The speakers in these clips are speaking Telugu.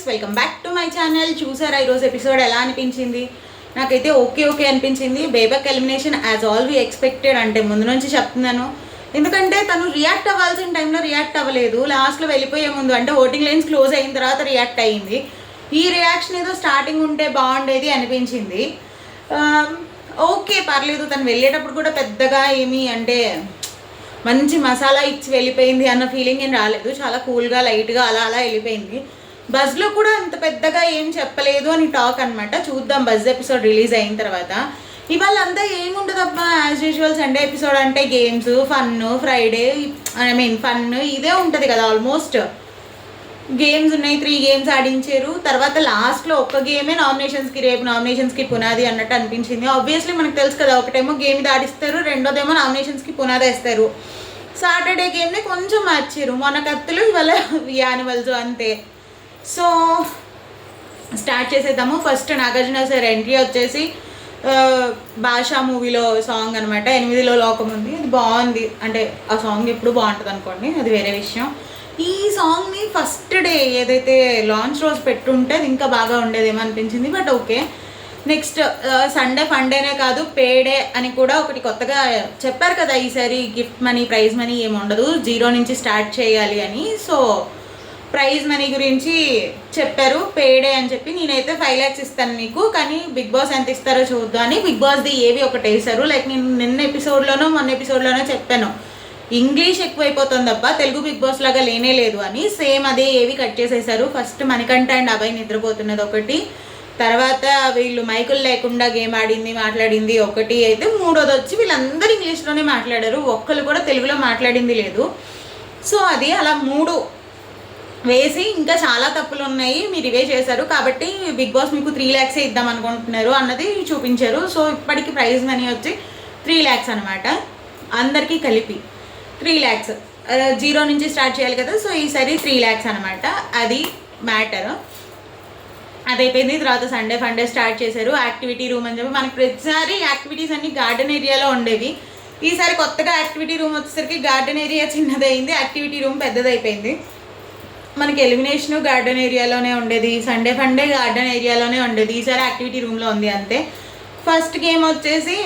Guys, welcome back to my channel. చూసారా ఈరోజు ఎపిసోడ్ ఎలా అనిపించింది? నాకైతే ఓకే అనిపించింది. Bebakka elimination as all we expected, అంటే ముందు నుంచి చెప్తున్నాను. ఎందుకంటే తను రియాక్ట్ అవ్వాల్సిన టైంలో రియాక్ట్ అవ్వలేదు. లాస్ట్లో వెళ్ళిపోయే ముందు, అంటే ఓటింగ్ లైన్స్ క్లోజ్ అయిన తర్వాత రియాక్ట్ అయ్యింది. ఈ రియాక్షన్ ఏదో స్టార్టింగ్ ఉంటే బాగుండేది అనిపించింది. ఓకే, పర్లేదు. తను వెళ్ళేటప్పుడు కూడా పెద్దగా ఏమీ అంటే మంచి మసాలా ఇచ్చి వెళ్ళిపోయింది అన్న ఫీలింగ్ ఏం రాలేదు. చాలా కూల్గా లైట్గా అలా వెళ్ళిపోయింది. బజ్లో కూడా అంత పెద్దగా ఏం చెప్పలేదు అని టాక్ అనమాట. చూద్దాం బజ్ ఎపిసోడ్ రిలీజ్ అయిన తర్వాత. ఇవాళ అంతా ఏముండదబ్బా, యాజ్ యూజువల్ సండే ఎపిసోడ్ అంటే గేమ్స్, ఫన్, ఫ్రైడే ఫన్ ఇదే ఉంటుంది కదా. ఆల్మోస్ట్ గేమ్స్ ఉన్నాయి, 3 గేమ్స్ ఆడించారు. తర్వాత లాస్ట్లో ఒక్క గేమే నామినేషన్స్కి, రేపు నామినేషన్స్కి పునాది అన్నట్టు అనిపించింది. ఆబ్వియస్లీ మనకు తెలుసు కదా, ఒకటేమో గేమ్ ఆడిస్తారు, రెండోదేమో నామినేషన్స్కి పునాది వేస్తారు. సాటర్డే గేమ్ని కొంచెం మార్చారు, మన కత్తులు ఇవాళ యానిమల్స్ అంతే. సో స్టార్ట్ చేసేద్దాము. ఫస్ట్ నాగార్జున సార్ ఎంట్రీ వచ్చేసి భాషా మూవీలో సాంగ్ అనమాట, 8లో లోకం ఉంది. అది బాగుంది, అంటే ఆ సాంగ్ ఎప్పుడు బాగుంటుంది అనుకోండి, అది వేరే విషయం. ఈ సాంగ్ని ఫస్ట్ డే ఏదైతే లాంచ్ రోజు పెట్టుంటే అది ఇంకా బాగా ఉండేదేమో అనిపించింది. But okay. నెక్స్ట్ సండే ఫండేనే కాదు, పేడే అని కూడా ఒకటి కొత్తగా చెప్పారు కదా. ఈసారి గిఫ్ట్ మనీ, ప్రైజ్ మనీ ఏమి ఉండదు, 0 నుంచి స్టార్ట్ చేయాలి అని. సో ప్రైజ్ మనీ గురించి చెప్పారు, పేడే అని చెప్పి. నేనైతే 5 lakhs ఇస్తాను మీకు, కానీ బిగ్ బాస్ ఎంత ఇస్తారో చూద్దాం అని బిగ్ బాస్ది ఏవి ఒకటి వేశారు. లైక్ నేను నిన్న ఎపిసోడ్లోనో మొన్న ఎపిసోడ్లోనో చెప్పాను, ఇంగ్లీష్ ఎక్కువైపోతుంది తప్ప తెలుగు బిగ్ బాస్ లాగా లేనే లేదు అని. సేమ్ అదే ఏవి కట్ చేసేసారు. ఫస్ట్ మణికంఠ అండ్ అభయ్ నిద్రపోతున్నది ఒకటి, తర్వాత వీళ్ళు మైకులు లేకుండా గేమ్ ఆడింది మాట్లాడింది ఒకటి అయితే, మూడోది వచ్చి వీళ్ళందరూ ఇంగ్లీష్లోనే మాట్లాడారు, ఒక్కరు కూడా తెలుగులో మాట్లాడింది లేదు. సో అది అలా 3 వేసి ఇంకా చాలా తప్పులు ఉన్నాయి, మీరు ఇవే చేశారు కాబట్టి బిగ్ బాస్ మీకు 3 lakhs ఇద్దాం అనుకుంటున్నారు అన్నది చూపించారు. సో ఇప్పటికి ప్రైజ్ మనీ వచ్చి 3 lakhs అనమాట, అందరికీ కలిపి 3 lakhs. 0 నుంచి స్టార్ట్ చేయాలి కదా, సో ఈసారి 3 lakhs అనమాట. అది మ్యాటర్. అదైపోయింది. తర్వాత సండే ఫండే స్టార్ట్ చేశారు. యాక్టివిటీ రూమ్ అని చెప్పి, మనకి ప్రతిసారి యాక్టివిటీస్ అన్ని గార్డెన్ ఏరియాలో ఉండేవి. ఈసారి కొత్తగా యాక్టివిటీ రూమ్ వచ్చేసరికి గార్డెన్ ఏరియా చిన్నదైంది, యాక్టివిటీ రూమ్ పెద్దదైపోయింది. మనకి ఎలిమినేషన్ గార్డెన్ ఏరియాలోనే ఉండేది, సండే ఫండే గార్డెన్ ఏరియాలోనే ఉండేది, ఈసారి యాక్టివిటీ రూమ్లో ఉంది అంతే. ఫస్ట్ గేమ్ వచ్చేసి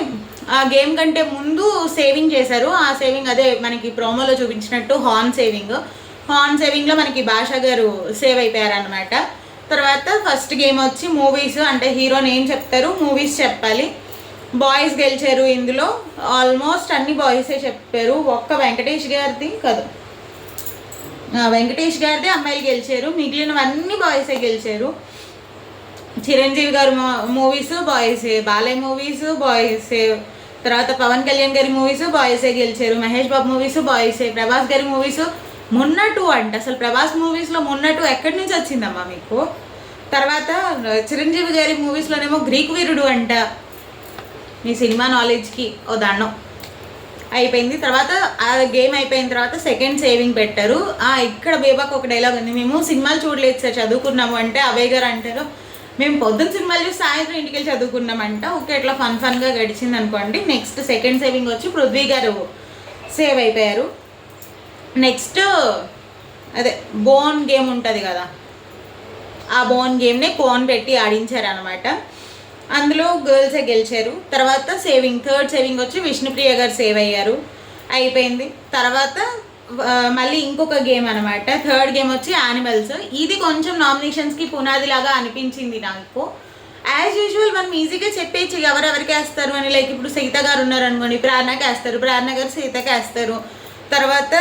ఆ గేమ్ కంటే ముందు సేవింగ్ చేశారు. ఆ సేవింగ్ అదే మనకి ప్రోమోలో చూపించినట్టు హార్న్ సేవింగ్లో మనకి భాషా గారు సేవ్ అయిపోయారనమాట. తర్వాత ఫస్ట్ గేమ్ వచ్చి మూవీస్, అంటే హీరో నేమ్ చెప్తారు, మూవీస్ చెప్పాలి. బాయ్స్ గెలిచారు ఇందులో, ఆల్మోస్ట్ అన్ని బాయ్సే చెప్పారు. ఒక్క వెంకటేష్ గారిది కాదు, వెంకటేష్ గారిది అమ్మాయిలు గెలిచారు, మిగిలినవన్నీ బాయ్సే గెలిచారు. చిరంజీవి గారు మూవీస్ బాయ్సే, బాలయ్య మూవీస్ బాయ్సే, తర్వాత పవన్ కళ్యాణ్ గారి మూవీస్ బాయ్సే గెలిచారు, మహేష్ బాబు మూవీస్ బాయ్సే, ప్రభాస్ గారి మూవీస్ మొన్న 2 అంట. అసలు ప్రభాస్ మూవీస్లో మొన్న 2 ఎక్కడి నుంచి వచ్చిందమ్మా మీకు? తర్వాత చిరంజీవి గారి మూవీస్లోనేమో గ్రీక్ వీరుడు అంట. మీ సినిమా నాలెడ్జ్కి ఓ దండం. అయిపోయింది. తర్వాత ఆ గేమ్ అయిపోయిన తర్వాత సెకండ్ సేవింగ్ పెట్టారు. ఇక్కడ బేబాక్ ఒక డైలాగ్ ఉంది, మేము సినిమాలు చూడలేదు సార్, చదువుకున్నాము అంటే అభయ్ గారు అంటారు, మేము పొద్దున్న సినిమాలు చూసి సాయంత్రం ఇంటికి వెళ్ళి చదువుకున్నామంట. ఓకే, ఇట్లా ఫన్గా గడిచింది అనుకోండి. నెక్స్ట్ సెకండ్ సేవింగ్ వచ్చి పృథ్వీ గారు సేవ్ అయిపోయారు. నెక్స్ట్ అదే బోన్ గేమ్ ఉంటుంది కదా, ఆ బోన్ గేమ్ని కోన్ పెట్టి ఆడించారనమాట. అందులో గర్ల్సే గెలిచారు. తర్వాత థర్డ్ సేవింగ్ వచ్చి విష్ణుప్రియ గారు సేవ్ అయ్యారు. అయిపోయింది. తర్వాత మళ్ళీ ఇంకొక గేమ్ అనమాట, థర్డ్ గేమ్ వచ్చి యానిమల్స్. ఇది కొంచెం నామినేషన్స్కి పునాది లాగా అనిపించింది నాకు. యాజ్ యూజువల్ మనం ఈజీగా చెప్పేయచ్చు ఎవరెవరికి వేస్తారు అని. లైక్ ఇప్పుడు సీత గారు ఉన్నారు అనుకోండి, ప్రేరణ వేస్తారు, ప్రేరణ గారు సీతకి వేస్తారు. తర్వాత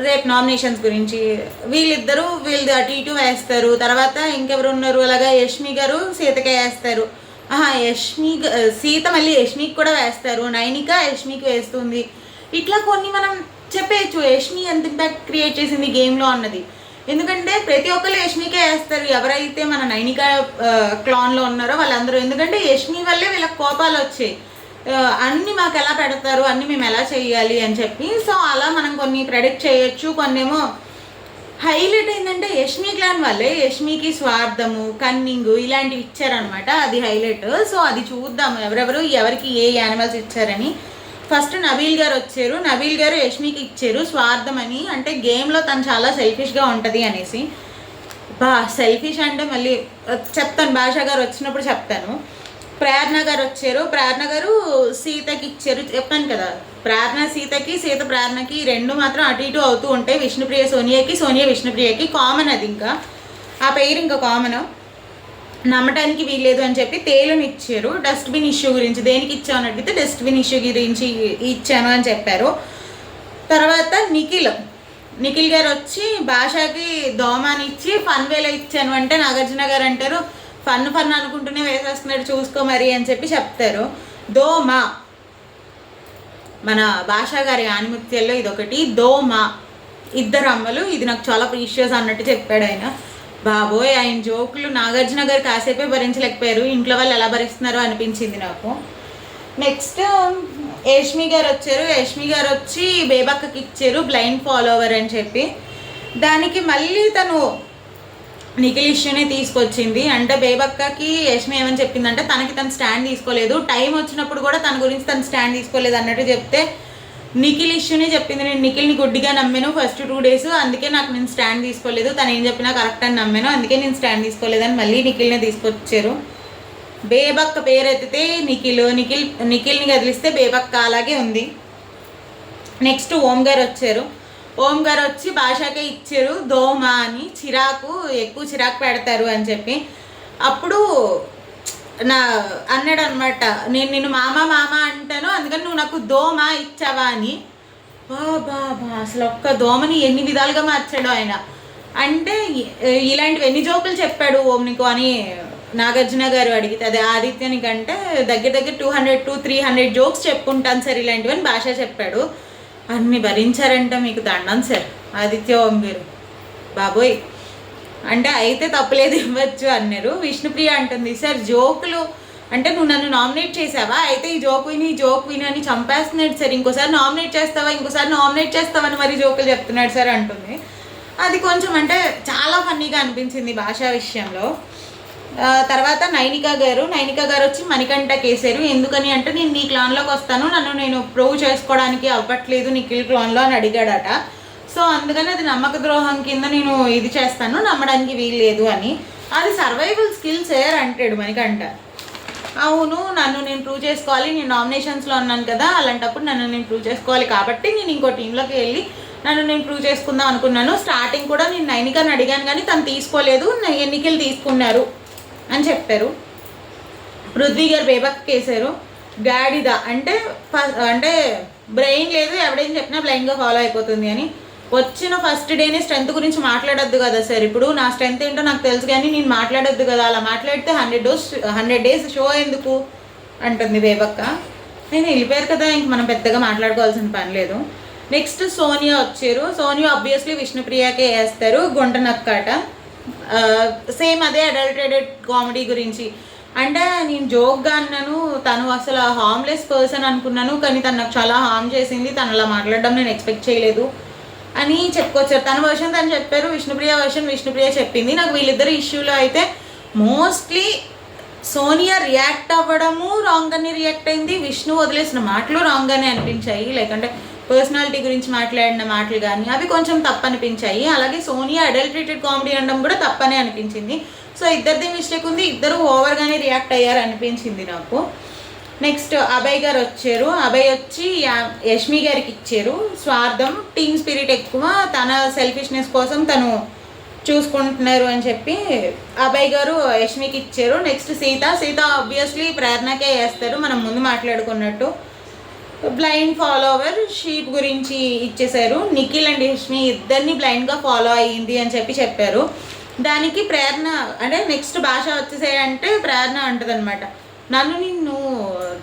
రేపు నామినేషన్స్ గురించి వీళ్ళది అటు ఇటు వేస్తారు. తర్వాత ఇంకెవరు ఉన్నారు, అలాగా యష్మి గారు సీతకే వేస్తారు. సీత మళ్ళీ యష్మికి కూడా వేస్తారు, నైనిక యష్మికి వేస్తుంది. ఇట్లా కొన్ని మనం చెప్పేయచ్చు యష్మి ఎంత ఇంపాక్ట్ క్రియేట్ చేసింది గేమ్లో అన్నది. ఎందుకంటే ప్రతి ఒక్కరు యష్మికే వేస్తారు, ఎవరైతే మన నైనిక క్లాన్లో ఉన్నారో వాళ్ళందరూ. ఎందుకంటే యష్మి వల్లే వీళ్ళకి కోపాలు వచ్చాయి, అన్నీ మాకు ఎలా పెడతారు, అన్నీ మేము ఎలా చేయాలి అని చెప్పి. సో అలా మనం కొన్ని ప్రెడిక్ట్ చేయొచ్చు. కొన్నేమో హైలైట్ ఏంటంటే యష్మి క్లాన్ వల్లే యష్మికి స్వార్థము, కన్నింగు ఇలాంటివి ఇచ్చారనమాట, అది హైలైట్. సో అది చూద్దాము ఎవరికి ఏ యానిమల్స్ ఇచ్చారని. ఫస్ట్ నబీల్ గారు వచ్చారు, నబీల్ గారు యష్మికి ఇచ్చారు స్వార్థం అని, అంటే గేమ్లో తను చాలా సెల్ఫిష్గా ఉంటుంది అనేసి. సెల్ఫిష్ అంటే మళ్ళీ చెప్తాను, భాష గారు వచ్చినప్పుడు చెప్తాను. ప్రేరణ గారు వచ్చారు. ప్రేరణ గారు సీతకి ఇచ్చారు, చెప్పాను కదా. ప్రేరణ సీతకి, సీత ప్రేరణకి రెండు మాత్రం అటు ఇటు అవుతూ ఉంటాయి. విష్ణుప్రియ సోనియాకి, సోనియా విష్ణుప్రియకి కామన్. అది ఇంకా ఆ పేరు ఇంకా కామన్, నమ్మటానికి వీల్లేదు అని చెప్పి తేలుని ఇచ్చారు. డస్ట్బిన్ ఇష్యూ గురించి దేనికి ఇచ్చామని అడిగితే డస్ట్బిన్ ఇష్యూ గురించి ఇచ్చాను అని చెప్పారు. తర్వాత నిఖిల్ గారు వచ్చి భాషకి దోమాని ఇచ్చి ఫన్ వేలో ఇచ్చాను అంటే నాగార్జున గారు అంటారు ఫన్ అనుకుంటూనే వేసేస్తున్నాడు చూసుకో మరి అని చెప్పి చెప్తారు. దోమ మన భాష గారి ఆనిముత్యాల్లో ఇదొకటి. దోమ ఇద్దరు అమ్మలు, ఇది నాకు చాలా ప్రీషియస్ అన్నట్టు చెప్పాడు ఆయన. బాబోయ్, ఆయన జోకులు నాగార్జున గారు కాసేపే భరించలేకపోయారు, ఇంట్లో వాళ్ళు ఎలా భరిస్తున్నారో అనిపించింది నాకు. నెక్స్ట్ యష్మి గారు వచ్చారు. యష్మి గారు వచ్చి బేబక్కకి ఇచ్చారు బ్లైండ్ ఫాలోవర్ అని చెప్పి. దానికి మళ్ళీ తను నిఖిల్ ఇష్యూనే తీసుకొచ్చింది. అంటే బేబక్కకి యష్మి ఏమని చెప్పిందంటే తనకి తను స్టాండ్ తీసుకోలేదు, టైం వచ్చినప్పుడు కూడా తన గురించి తను స్టాండ్ తీసుకోలేదు అన్నట్టు చెప్తే నిఖిల్ ఇష్యూనే చెప్పింది. నేను నిఖిల్ని గుడ్డిగా నమ్మాను ఫస్ట్ 2 days, అందుకే నాకు నేను స్టాండ్ తీసుకోలేదు, తను ఏం చెప్పినా కరెక్ట్ అని నమ్మాను, అందుకే నేను స్టాండ్ తీసుకోలేదని మళ్ళీ నిఖిల్నే తీసుకొచ్చారు. బేబక్క పేరు ఎత్తితే నిఖిల్ని కదిలిస్తే బేబక్క అలాగే ఉంది. నెక్స్ట్ ఓం గారు వచ్చారు. ఓం గారు వచ్చి భాషకే ఇచ్చారు దోమ అని, ఎక్కువ చిరాకు పెడతారు అని చెప్పి. అప్పుడు అన్నాడు అనమాట, నేను నిన్ను మామ అంటాను అందుకని నువ్వు నాకు దోమ ఇచ్చావా అని. బాబా అసలు ఒక్క దోమని ఎన్ని విధాలుగా మార్చాడు ఆయన. అంటే ఇలాంటివి ఎన్ని జోకులు చెప్పాడు ఓం నీకు అని నాగార్జున గారు అడిగితే, అదే ఆదిత్యనికంటే దగ్గర 200 to 300 జోక్స్ చెప్పుకుంటాను సార్ ఇలాంటివని భాష చెప్పాడు. అన్ని భరించారంట, మీకు దండం సార్ ఆదిత్య ఓం గారు. బాబోయ్, అంటే అయితే తప్పులేదు ఇవ్వచ్చు అన్నారు. విష్ణుప్రియ అంటుంది, సార్ జోకులు అంటే నువ్వు నన్ను నామినేట్ చేసావా, అయితే ఈ జోక్ విని అని చంపేస్తున్నాడు సార్, ఇంకోసారి నామినేట్ చేస్తావా అని మరి జోకులు చెప్తున్నాడు సార్ అంటుంది. అది కొంచెం అంటే చాలా ఫన్నీగా అనిపించింది భాషా విషయంలో. తర్వాత నైనిక గారు వచ్చి మణికంఠకి వేసారు. ఎందుకని అంటే నేను నీ క్లాన్లోకి వస్తాను, నన్ను నేను ప్రూవ్ చేసుకోవడానికి అవ్వట్లేదు నిఖిల్ క్లాన్లో అని అడిగాడట. సో అందుకని అది నమ్మక ద్రోహం కింద నేను ఇది చేస్తాను, నమ్మడానికి వీల్లేదు అని. అది సర్వైవల్ స్కిల్స్ అంటాడు మణికంఠ. అవును, నన్ను నేను ప్రూవ్ చేసుకోవాలి, నేను నామినేషన్స్లో ఉన్నాను కదా, అలాంటప్పుడు నన్ను నేను ప్రూవ్ చేసుకోవాలి కాబట్టి నేను ఇంకో టీంలోకి వెళ్ళి నన్ను నేను ప్రూవ్ చేసుకుందాం అనుకున్నాను. స్టార్టింగ్ కూడా నేను నైనికని అడిగాను కానీ తను తీసుకోలేదు, నిఖిల్ తీసుకున్నారు అని చెప్పారు. పృథ్వీ గారు బేబక్కకి వేశారు. గాడిద అంటే బ్రెయిన్ లేదు, ఎవడేం చెప్పినా బ్లైండ్గా ఫాలో అయిపోతుంది అని. వచ్చిన ఫస్ట్ డేనే స్ట్రెంత్ గురించి మాట్లాడొద్దు కదా సార్, ఇప్పుడు నా స్ట్రెంత్ ఏంటో నాకు తెలుసు కానీ నేను మాట్లాడొద్దు కదా, అలా మాట్లాడితే 100 days షో ఎందుకు అంటుంది బేబక్క. నేను వెళ్ళిపోయారు కదా, ఇంక మనం పెద్దగా మాట్లాడుకోవాల్సిన పని లేదు. నెక్స్ట్ సోనియా వచ్చారు. సోనియా ఆబ్వియస్లీ విష్ణుప్రియకే వేస్తారు, గుంట నక్కాట. సేమ్ అదే అడల్టెడ్ కామెడీ గురించి. అంటే నేను జోక్గా అన్నాను, తను అసలు హార్మ్లెస్ పర్సన్ అనుకున్నాను కానీ తను నాకు చాలా హార్మ్ చేసింది, తను అలా మాట్లాడడం నేను ఎక్స్పెక్ట్ చేయలేదు అని చెప్పుకొచ్చారు. తన వర్షన్ తను చెప్పారు, విష్ణుప్రియ వర్షన్ విష్ణుప్రియ చెప్పింది. నాకు వీళ్ళిద్దరు ఇష్యూలో అయితే మోస్ట్లీ సోనియా రియాక్ట్ అవ్వడము రాంగ్గానే రియాక్ట్ అయింది, విష్ణు వదిలేసిన మాటలు రాంగ్గానే అనిపించాయి. లేకంటే పర్సనాలిటీ గురించి మాట్లాడిన మాటలు కానీ అవి కొంచెం తప్పు అనిపించాయి. అలాగే సోనియా అడల్టరేటెడ్ కామెడీ అనడం కూడా తప్పనే అనిపించింది. సో ఇద్దరిది మిస్టేక్ ఉంది, ఇద్దరు ఓవర్గానే రియాక్ట్ అయ్యారు అనిపించింది నాకు. నెక్స్ట్ అభయ్ గారు వచ్చారు. అభయ్ వచ్చి యష్మి గారికి ఇచ్చారు. స్వార్థం, టీమ్ స్పిరిట్ ఎక్కువ, తన సెల్ఫిష్నెస్ కోసం తను చూసుకుంటున్నారు అని చెప్పి అభయ్ గారు యష్మికి ఇచ్చారు. నెక్స్ట్ సీత ఆబ్వియస్లీ ప్రేరణకే వేస్తారు, మనం ముందు మాట్లాడుకున్నట్టు. బ్లైండ్ ఫాలోవర్, షీప్ గురించి ఇచ్చేశారు. నిఖిల్ అండ్ యష్మి ఇద్దరిని బ్లైండ్గా ఫాలో అయ్యింది అని చెప్పారు. దానికి ప్రేరణ అంటే నెక్స్ట్ భాష వచ్చేసాయంటే ప్రేరణ అంటది అనమాట, నిన్ను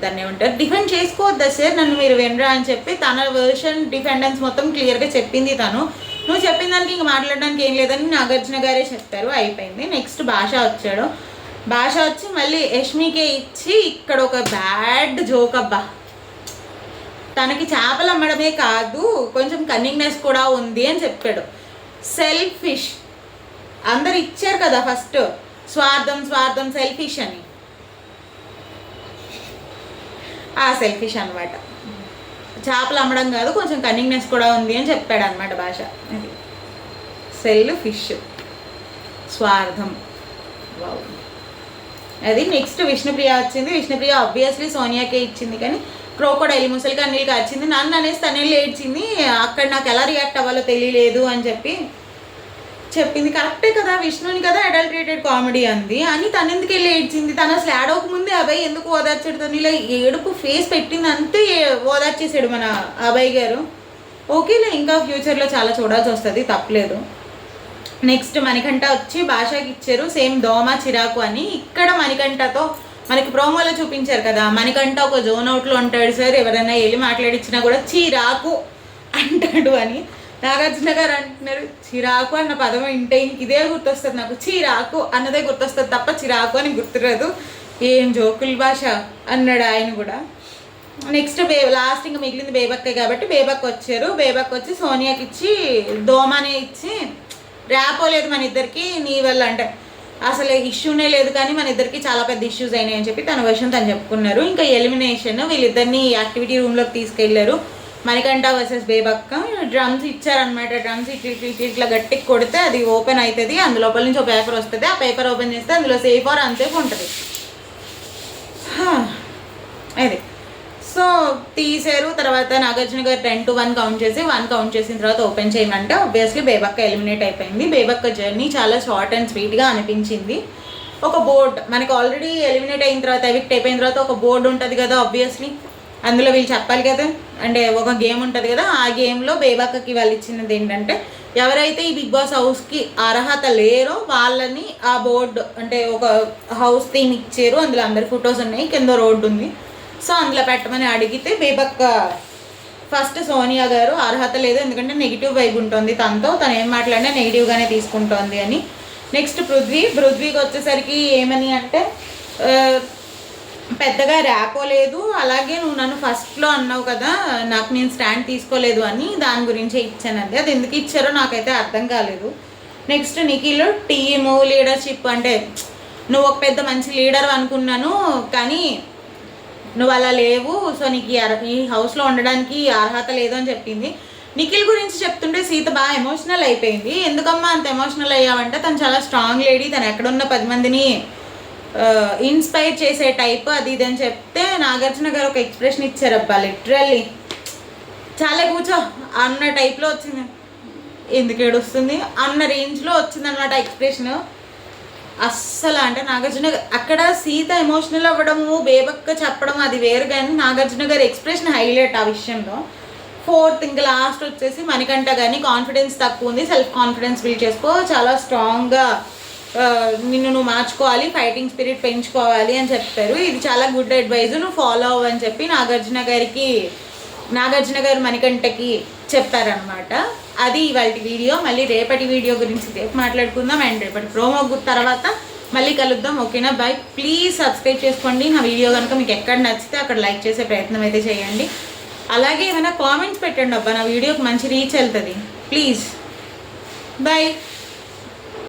దాన్ని ఏమంటారు డిఫెండ్ చేసుకోవద్దా సార్, నన్ను మీరు వినరా అని చెప్పి తన వర్షన్ డిఫెండెన్స్ మొత్తం క్లియర్గా చెప్పింది తను. నువ్వు చెప్పిన దానికి ఇంక మాట్లాడడానికి ఏం లేదని నాగార్జున గారే చెప్పారు, అయిపోయింది. నెక్స్ట్ భాష వచ్చాడు. భాష వచ్చి మళ్ళీ యష్మికే ఇచ్చి ఇక్కడ ఒక బ్యాడ్ జోక్, అబ్బా తనకి చేపలు అమ్మడమే కాదు కొంచెం కన్నింగ్నెస్ కూడా ఉంది అని చెప్పాడు. సెల్ఫిష్ అందరు ఇచ్చారు కదా ఫస్ట్, స్వార్థం సెల్ఫిష్ అని, ఆ సెల్ఫిష్ అనమాట. చేపలు అమ్మడం కాదు కొంచెం కన్నింగ్నెస్ కూడా ఉంది అని చెప్పాడు అనమాట భాష. సెల్ఫిష్. స్వార్థం. వావ్. అది నెక్స్ట్ విష్ణుప్రియ వచ్చింది. విష్ణుప్రియ ఆబ్వియస్లీ సోనియాకే ఇచ్చింది, కానీ క్రోకోడైల్ ముసలికి అనిల్కి వచ్చింది. నన్ను అనేసి తనెళ్ళి ఏడ్చింది. అక్కడ నాకు ఎలా రియాక్ట్ అవ్వాలో తెలియలేదు అని చెప్పి చెప్పింది. కరెక్టే కదా, విష్ణుని కదా అడల్టరేటెడ్ కామెడీ అంది అని తను ఎందుకు వెళ్ళి ఏడ్చింది? తను అసలు ఏడవక ముందే అబ్బాయి ఎందుకు ఓదార్చాడు? తను ఇలా ఏడుపు ఫేస్ పెట్టింది అంతే ఓదార్చేసాడు మన అబ్బాయి గారు. ఓకేలే, ఇంకా ఫ్యూచర్లో చాలా చూడాల్సి వస్తుంది, తప్పలేదు. నెక్స్ట్ మణికంఠ వచ్చి భాషకి ఇచ్చారు సేమ్ దోమ చిరాకు అని. ఇక్కడ మణికంఠతో మనకి ప్రోమోలో చూపించారు కదా, మణికంఠ ఒక జోన్ అవుట్లో ఉంటాడు సార్, ఎవరైనా వెళ్ళి మాట్లాడించినా కూడా చిరాకు అంటాడు అని. నాగార్జున గారు అంటున్నారు చిరాకు అన్న పదం వింటే ఇంక ఇదే గుర్తొస్తుంది నాకు, చిరాకు అన్నదే గుర్తొస్తుంది తప్ప చిరాకు అని గుర్తురాదు. ఏం జోకుల భాష అన్నాడు ఆయన కూడా. నెక్స్ట్ లాస్ట్ ఇంకా మిగిలింది బేబక్కే కాబట్టి బేబక్ వచ్చారు. బేబక్ వచ్చి సోనియాకి ఇచ్చి దోమనే ఇచ్చి ర్యాపో లేదు మన ఇద్దరికి నీ వల్ల, అంటే అసలు ఇష్యూనే లేదు కానీ మన ఇద్దరికి చాలా పెద్ద ఇష్యూస్ అయినాయి అని చెప్పి తన విషయం తను చెప్పుకున్నారు. ఇంకా ఎలిమినేషన్ వీళ్ళిద్దరిని యాక్టివిటీ రూమ్లోకి తీసుకెళ్లారు. మణికంఠ వర్సెస్ బేబక్క. డ్రమ్స్ ఇచ్చారనమాట. డ్రమ్స్ ఇట్లా గట్టికి కొడితే అది ఓపెన్ అవుతుంది, అందులోపల నుంచి ఒక పేపర్ వస్తుంది. ఆ పేపర్ ఓపెన్ చేస్తే అందులో సేఫ్ ఆర్ అన్సేఫ్ ఉంటుంది. అది సో తీసారు. తర్వాత నాగార్జున గారు 10 to 1 కౌంట్ చేసి 1 కౌంట్ చేసిన తర్వాత ఓపెన్ చేయమంటే ఆబ్వియస్లీ బేబక్క ఎలిమినేట్ అయిపోయింది. బేబక్క జర్నీ చాలా షార్ట్ అండ్ స్వీట్గా అనిపించింది. ఒక బోర్డ్ మనకి ఆల్రెడీ ఎలిమినేట్ అయిన తర్వాత ఎవిక్ట్ అయిపోయిన తర్వాత ఒక బోర్డు ఉంటుంది కదా, ఆబ్వియస్లీ అందులో వీళ్ళు చెప్పాలి కదా, అంటే ఒక గేమ్ ఉంటుంది కదా, ఆ గేమ్లో బేబక్కకి వాళ్ళు ఇచ్చినది ఏంటంటే ఎవరైతే ఈ బిగ్ బాస్ హౌస్కి అర్హత లేరో వాళ్ళని ఆ బోర్డు అంటే ఒక హౌస్ థీమ్ ఇచ్చారు, అందులో అందరి ఫొటోస్ ఉన్నాయి, కింద రోడ్డు ఉంది. సో అందులో పెట్టమని అడిగితే బేబక్క ఫస్ట్ సోనియా గారు అర్హత లేదు ఎందుకంటే నెగిటివ్ వైబ్ ఉంటుంది తనతో, తను ఏం మాట్లాడినా నెగిటివ్గానే తీసుకుంటోంది అని. నెక్స్ట్ పృథ్వీకి వచ్చేసరికి ఏమని అంటే పెద్దగా ర్యాపో లేదు, అలాగే నువ్వు నన్ను ఫస్ట్లో అన్నావు కదా నాకు నేను స్టాండ్ తీసుకోలేదు అని, దాని గురించే ఇచ్చానండి. అది ఎందుకు ఇచ్చారో నాకైతే అర్థం కాలేదు. నెక్స్ట్ నిఖిల్ టీము లీడర్షిప్ అంటే నువ్వు ఒక పెద్ద మంచి లీడర్ అనుకున్నాను కానీ నువ్వు అలా లేవు, సో నీకు ఈ హౌస్లో ఉండడానికి అర్హత లేదు అని చెప్పింది. నిఖిల్ గురించి చెప్తుంటే సీత బాగా ఎమోషనల్ అయిపోయింది. ఎందుకమ్మా అంత ఎమోషనల్ అయ్యావంటే తను చాలా స్ట్రాంగ్ లేడీ, తను ఎక్కడున్న 10 మందిని ఇన్స్పైర్ చేసే టైప్ అది ఇది అని చెప్తే నాగార్జున గారు ఒక ఎక్స్ప్రెషన్ ఇచ్చారు, అబ్బా లిటరల్లీ చాలా కూర్చో అన్న టైప్లో వచ్చింది. ఎందుకు ఏడుస్తుంది అన్న రేంజ్లో వచ్చిందనమాట ఎక్స్ప్రెషన్. అస్సలు అంటే నాగార్జున అక్కడ సీత ఎమోషనల్ అవ్వడము బేబక్క చెప్పడం అది వేరు, కానీ నాగార్జున గారి ఎక్స్ప్రెషన్ హైలైట్ ఆ విషయంలో. 4th ఇంకా లాస్ట్ వచ్చేసి మణికంఠ కానీ కాన్ఫిడెన్స్ తక్కువ ఉంది, సెల్ఫ్ కాన్ఫిడెన్స్ బిల్డ్ చేసుకో, చాలా స్ట్రాంగ్గా నిన్ను నువ్వు మార్చుకోవాలి, ఫైటింగ్ స్పిరిట్ పెంచుకోవాలి అని చెప్తారు. ఇది చాలా గుడ్ అడ్వైజ్, నువ్వు ఫాలో అవ్వని చెప్పి నాగార్జున గారు మణికంఠకి చెప్పారనమాట. అది ఇవాళ వీడియో. మళ్ళీ రేపటి వీడియో గురించి రేపు మాట్లాడుకుందాం అండ్ రేపటి ప్రోమో తర్వాత మళ్ళీ కలుద్దాం. ఓకేనా, బాయ్. ప్లీజ్ సబ్స్క్రైబ్ చేసుకోండి. నా వీడియో కనుక మీకు ఎక్కడ నచ్చితే అక్కడ లైక్ చేసే ప్రయత్నం అయితే చేయండి. అలాగే ఏమైనా కామెంట్స్ పెట్టండి, అబ్బా నా వీడియోకి మంచి రీచ్ వెళ్తుంది. Please, bye.